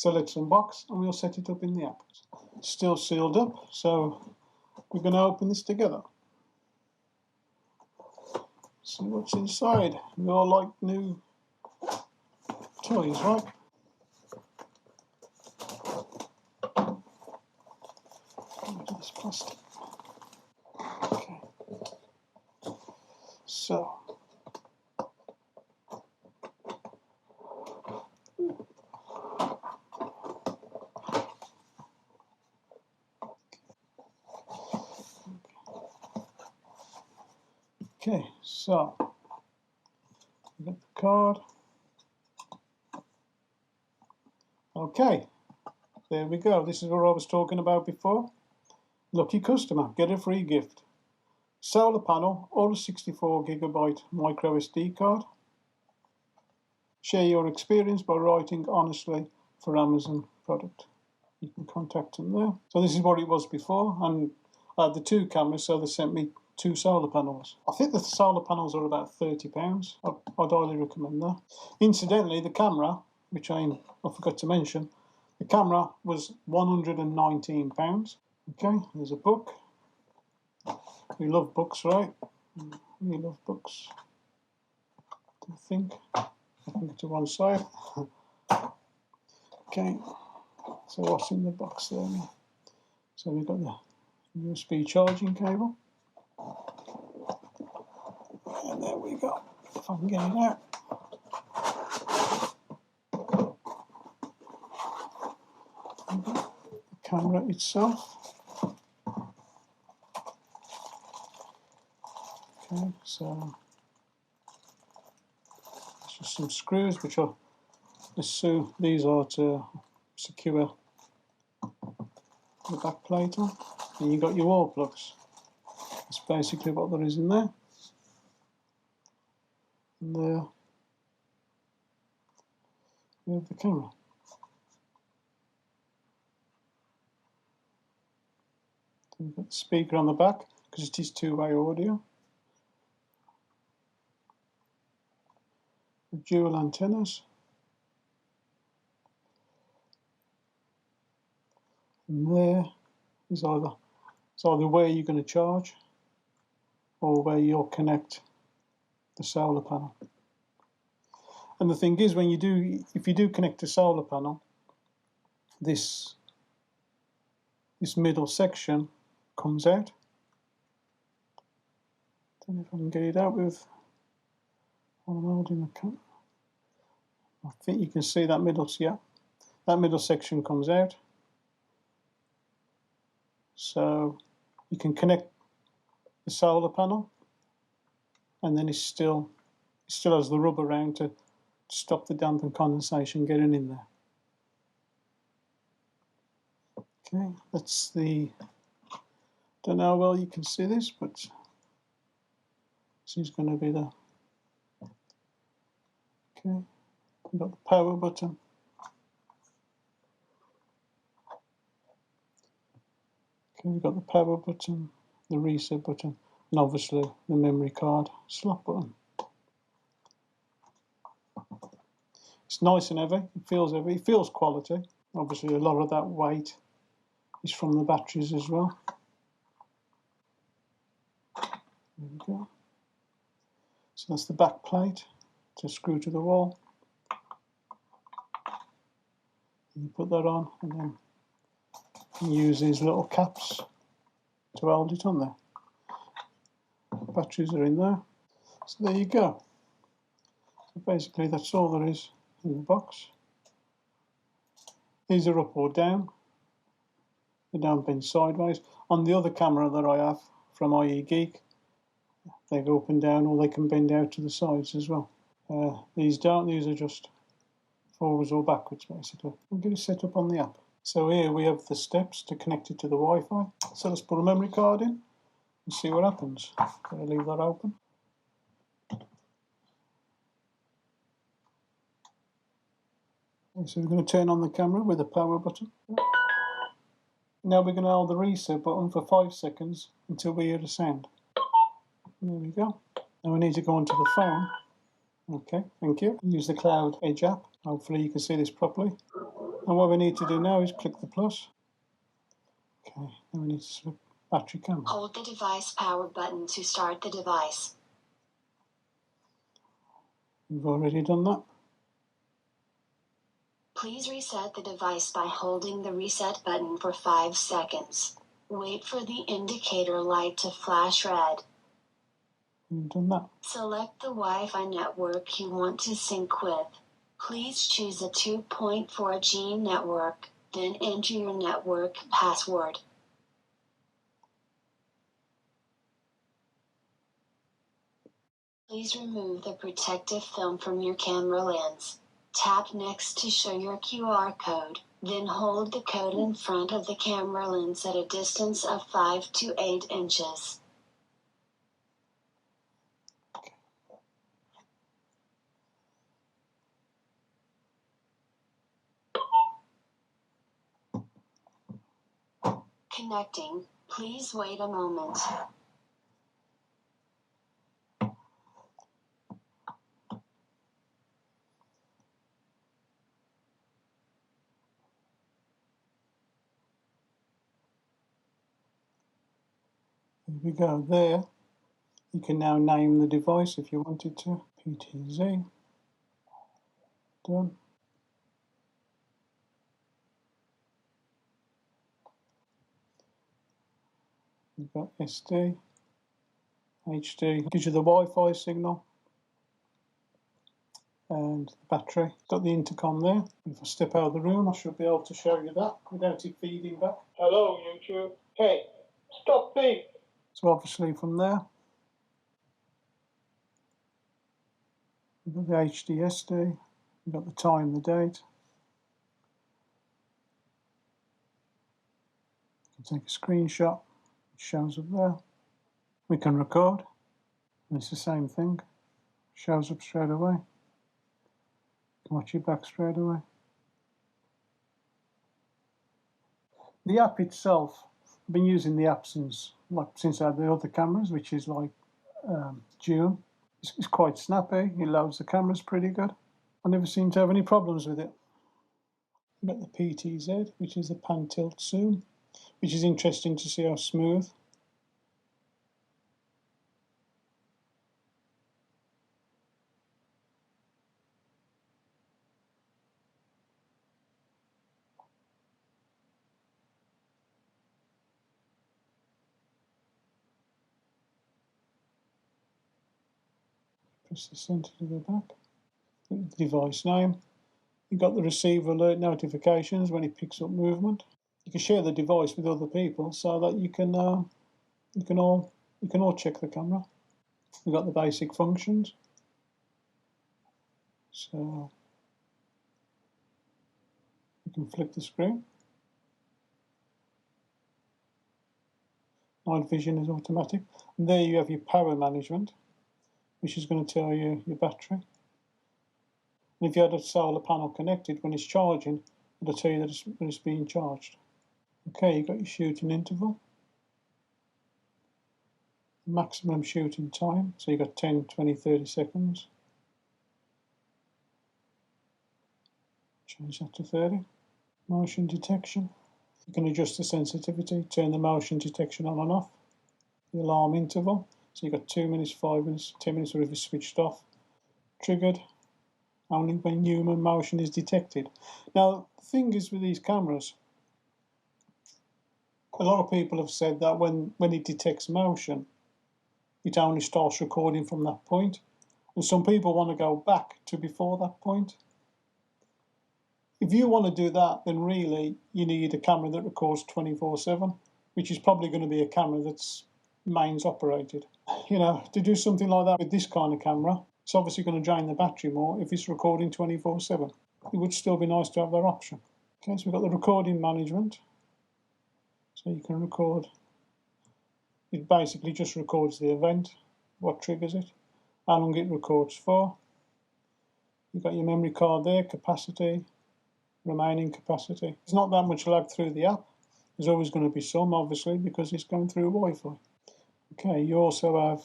So let's unbox and we'll set it up in the app. Still sealed up, so we're going to open this together. See what's inside. We all like new toys, right? Into this plastic. Okay. So. Okay, so we got the card. Okay, there we go. This is what I was talking about before. Lucky customer, get a free gift. Solar panel or a 64GB micro SD card. Share your experience by writing honestly for Amazon product. You can contact them there. So this is what it was before, and I had the two cameras, so they sent me 2 solar panels. I think the solar panels are about £30. I'd highly recommend that. Incidentally, the camera, which I forgot to mention, the camera was £119. Okay, there's a book. We love books, right? We love books. I think it to one side. Okay, so what's in the box there? So we've got the USB charging cable. And there we go, if I can get it out. The camera itself. Okay, so it's just some screws which are, these are to secure the back plate on. And you've got your wall plugs. That's basically what there is in there. And there we have the camera. So we've got the speaker on the back because it is two-way audio. The dual antennas. And there is either where you're going to charge or where you'll connect the solar panel. And the thing is, if you do connect a solar panel, this middle section comes out. Don't know if I can get it out with while I'm holding the camera. I think you can see that middle, yeah, that middle section comes out. So you can connect the solar panel, and then it still has the rubber around to stop the damp and condensation getting in there. Okay, that's the, don't know how well you can see this, but this is going to be the, okay, we've got the power button. Okay, we've got the power button, the reset button, and obviously the memory card slot button. It's nice and heavy, it feels quality. Obviously a lot of that weight is from the batteries as well. There we go. So that's the back plate to screw to the wall. And you put that on, and then you use these little caps to hold it on there. Batteries are in there. So there you go. So basically that's all there is in the box. These are up or down. They don't bend sideways. On the other camera that I have from iegeek, they go up and down, or they can bend out to the sides as well. These don't, these are just forwards or backwards basically. I'll get it set up on the app. So here we have the steps to connect it to the Wi-Fi. So let's put a memory card in and see what happens. I'll leave that open. So we're going to turn on the camera with the power button. Now we're going to hold the reset button for 5 seconds until we hear the sound. There we go. Now we need to go onto the phone. Okay, thank you. Use the Cloud Edge app. Hopefully you can see this properly. And what we need to do now is click the plus. Okay, then we need to select battery camera. Hold the device power button to start the device. We've already done that. Please reset the device by holding the reset button for 5 seconds. Wait for the indicator light to flash red. We've done that. Select the Wi-Fi network you want to sync with. Please choose a 2.4G network, then enter your network password. Please remove the protective film from your camera lens. Tap next to show your QR code, then hold the code in front of the camera lens at a distance of 5 to 8 inches. Connecting. Please wait a moment. There we go. There. You can now name the device if you wanted to. PTZ. Done. We've got SD, HD, gives you the Wi-Fi signal, and the battery. Got the intercom there. If I step out of the room, I should be able to show you that without it feeding back. Hello, YouTube. Hey, stop feeding. So obviously from there, we've got the HD SD, we've got the time, the date. You can take a screenshot, it shows up there. We can record, and it's the same thing. Shows up straight away. You can watch it back straight away. The app itself, I've been using the app since I had the other cameras, which is like June. It's quite snappy. It loads the cameras pretty good. I never seem to have any problems with it. We've got the PTZ, which is the pan tilt zoom, which is interesting to see how smooth. Press the center to go back. The device name. You've got the receiver alert notifications when it picks up movement. You can share the device with other people so that you can all check the camera. We've got the basic functions. So you can flip the screen. Night vision is automatic. And there you have your power management, which is going to tell you your battery. And if you had a solar panel connected, when it's charging, it'll tell you that it's being charged. Okay, you've got your shooting interval. Maximum shooting time, so you've got 10, 20, 30 seconds. Change that to 30. Motion detection. You can adjust the sensitivity, turn the motion detection on and off. The alarm interval, so you've got 2 minutes, 5 minutes, 10 minutes, or if it's switched off. Triggered, only when human motion is detected. Now, the thing is with these cameras, a lot of people have said that when it detects motion, it only starts recording from that point. And some people want to go back to before that point. If you want to do that, then really you need a camera that records 24/7, which is probably going to be a camera that's mains operated. You know, to do something like that with this kind of camera, it's obviously going to drain the battery more if it's recording 24/7. It would still be nice to have that option. Okay, so we've got the recording management. So you can record. It basically just records the event, what triggers it, how long it records for. You've got your memory card there, capacity, remaining capacity. There's not that much lag through the app. There's always going to be some, obviously, because it's going through Wi-Fi. Okay, you also have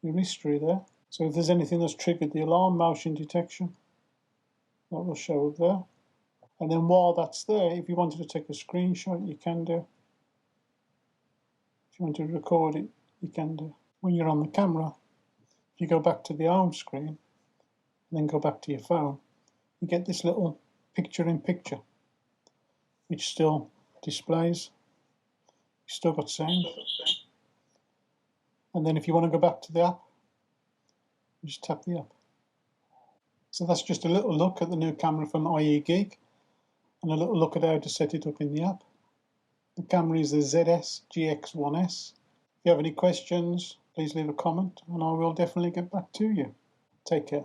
your history there. So if there's anything that's triggered the alarm, motion detection, that will show up there. And then while that's there, if you wanted to take a screenshot, you can do. If you want to record it, you can do. When you're on the camera, if you go back to the home screen, and then go back to your phone, you get this little picture-in-picture, which still displays. You've still got sound. And then if you want to go back to the app, you just tap the app. So that's just a little look at the new camera from iegeek, and a little look at how to set it up in the app. The camera is the ZS-GX1S. If you have any questions, please leave a comment and I will definitely get back to you. Take care.